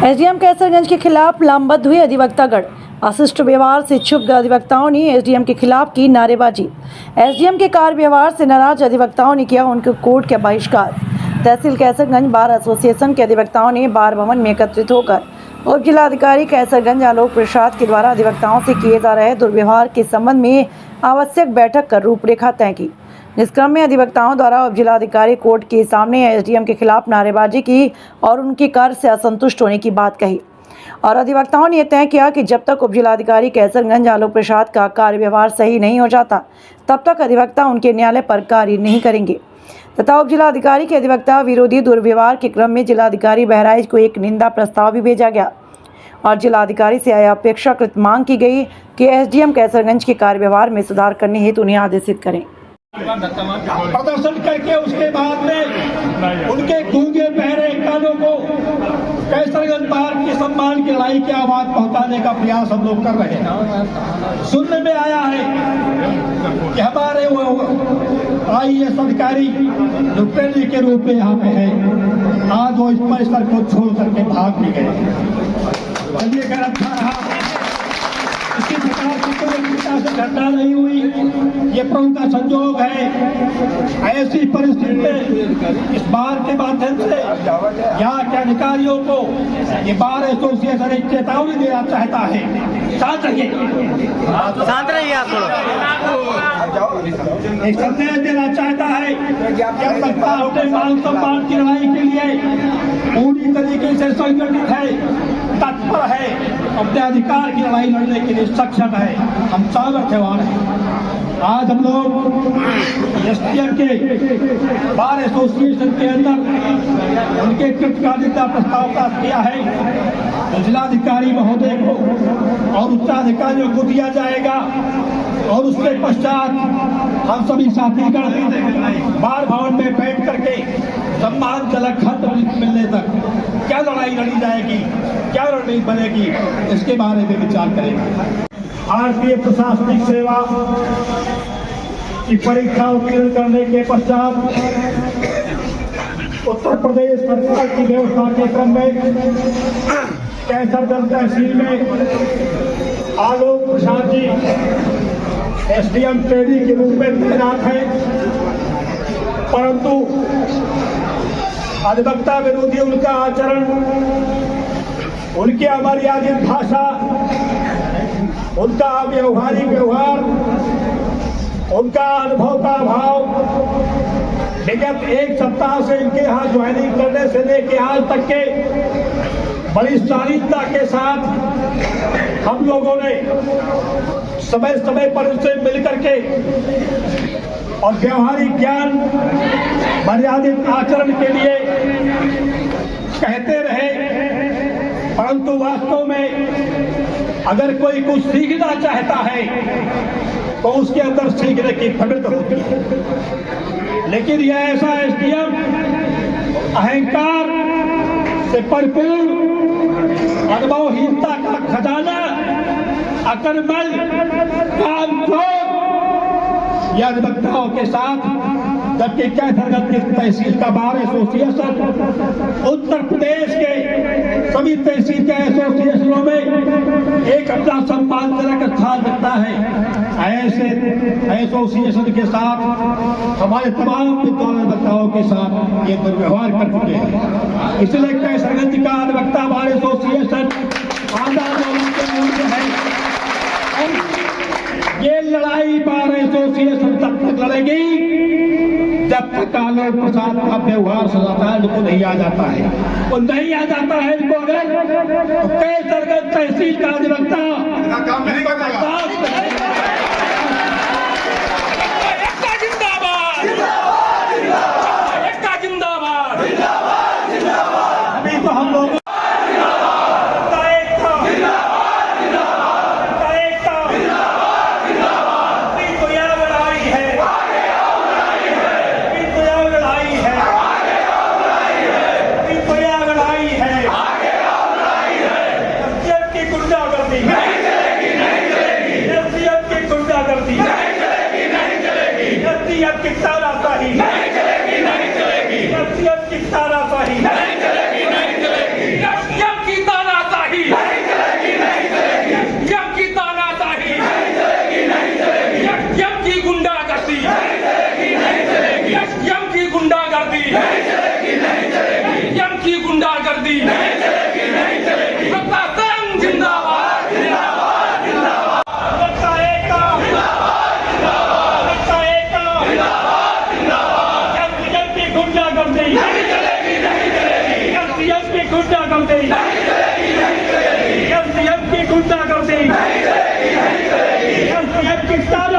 SDM Kaiserganj के खिलाफ लामबंद हुए अधिवक्तागण। अशिष्ट व्यवहार से क्षुब्ध अधिवक्ताओं ने एसडीएम के खिलाफ की नारेबाजी। एसडीएम के कार्य व्यवहार से नाराज अधिवक्ताओं ने किया उनके कोर्ट का बहिष्कार। तहसील कैसरगंज बार एसोसिएशन के अधिवक्ताओं ने बार भवन में एकत्रित होकर उप जिलाधिकारी कैसरगंज आलोक प्रसाद के द्वारा अधिवक्ताओं से किए जा रहे दुर्व्यवहार के संबंध में आवश्यक बैठक कर रूपरेखा तय की। इस क्रम में अधिवक्ताओं द्वारा उप जिलाधिकारी कोर्ट के सामने एसडीएम के खिलाफ नारेबाजी की और उनके कार्य से असंतुष्ट होने की बात कही। और अधिवक्ताओं ने यह तय किया कि जब तक उप जिलाधिकारी कैसरगंज आलोक प्रसाद का कार्य व्यवहार सही नहीं हो जाता तब तक अधिवक्ता उनके न्यायालय पर कार्य नहीं करेंगे। तथा उप जिलाधिकारी के अधिवक्ता विरोधी दुर्व्यवहार के क्रम में जिलाधिकारी बहराइच को एक निंदा प्रस्ताव भी भेजा गया और जिलाधिकारी से अपेक्षाकृत मांग की गई कि एसडीएम कैसरगंज के कार्य व्यवहार में सुधार करने हेतु उन्हें आदेशित करें। प्रदर्शन करके उसके बाद में उनके गूंगे बहरे कानों को कैसरगंज बार की सम्मान की लड़ाई की आवाज पहुंचाने का प्रयास हम लोग कर रहे हैं। सुनने में आया है कि हमारे वो IAS अधिकारी जो ट्रेनिंग के रूप में यहाँ पे है, आज वो इस परिसर को छोड़ करके भाग भी गए। चलिए अगर अच्छा रहा, इसी प्रकार की कोई से घटना नहीं हुई, ये प्रभु का संयोग है। ऐसी परिस्थिति में इस बार के माध्यम से यहाँ के अधिकारियों को ये बार एसोसिएशन एक चेतावनी देना चाहता है। शांत रहिए, शांत रहिए आप एक संदेश देना चाहता है कि अब तक अपने मान सम्मान की लड़ाई के लिए पूरी तरीके से संगठित है, तत्पर है, अपने अधिकार की लड़ाई लड़ने के लिए सक्षम है। हम सामर्थ्यवान हैं। आज हम लोग एसडीएम के बार एसोसिएशन के अंदर उनके कृतकार्यता प्रस्ताव पास किया है, तो जिलाधिकारी महोदय को और उच्चाधिकारियों को दिया जाएगा और उसके पश्चात हम सभी साथीगण बार भवन में बैठ करके सम्मानजनक खत मिलने तक क्या लड़ाई लड़ी जाएगी, क्या रणनीति बनेगी, इसके बारे में विचार करेंगे। भारतीय प्रशासनिक सेवा की परीक्षा उत्तीर्ण करने के पश्चात उत्तर प्रदेश सरकार की व्यवस्था के क्रम में कैसरगंज तहसील में आलोक प्रसाद जी एसडीएम ट्रेनिंग के रूप में तैनात है, परंतु अधिवक्ता विरोधी उनका आचरण, उनकी अमर्यादित भाषा, उनका व्यवहारिक व्यवहार, उनका अनुभव का अभाव विगत एक सप्ताह से इनके यहाँ ज्वाइनिंग करने से लेके आज तक के बड़ी शालीनता के साथ हम लोगों ने समय समय पर उनसे मिलकर के और व्यवहारिक ज्ञान, मर्यादित आचरण के लिए कहते रहे, परंतु वास्तव में अगर कोई कुछ सीखना चाहता है तो उसके अंदर सीखने की प्रवृत्ति होती है। लेकिन यह ऐसा एसडीएम अहंकार से भरपूर, अनुभवहीनता का खजाना, अकलमंद, कामचोर यह अधिवक्ताओं के साथ, जबकि कैसरगंज की तहसील का बार एसोसिएशन उत्तर प्रदेश के सभी तहसील के एसोसिएशनों में एक अपना सम्मानजनक स्थान रखता है। ऐसे एसोसिएशन के साथ हमारे तमाम विद्वान अधिवक्ताओं के साथ ये दुर्व्यवहार कर चुके हैं। इसलिए कैसरगंज का अधिवक्ता बार एसोसिएशन आंदोलन के मूल्य है। ये लड़ाई बार एसोसिएशन तब तक लड़ेगी जब तक आलोक प्रसाद का व्यवहार सदाचार को नहीं आ जाता है। वो नहीं आ जाता है इनको अगर तो कैसरगंज तहसील का अधिवक्ता अभी तो हम लोग नहीं चलेगी, नहीं चलेगी। चलेगी नहीं चलेगी नहीं चलेगी सत्ता संघ जिंदाबाद जिंदाबाद जिंदाबाद सत्ता एकता जिंदाबाद जिंदाबाद सत्ता एकता जिंदाबाद जिंदाबाद एसडीएम की गुंडागर्दी नहीं चलेगी नहीं चलेगी एसडीएम की गुंडागर्दी नहीं चलेगी नहीं चलेगी एसडीएम की गुंडागर्दी नहीं चलेगी नहीं चलेगी एसडीएम की सारी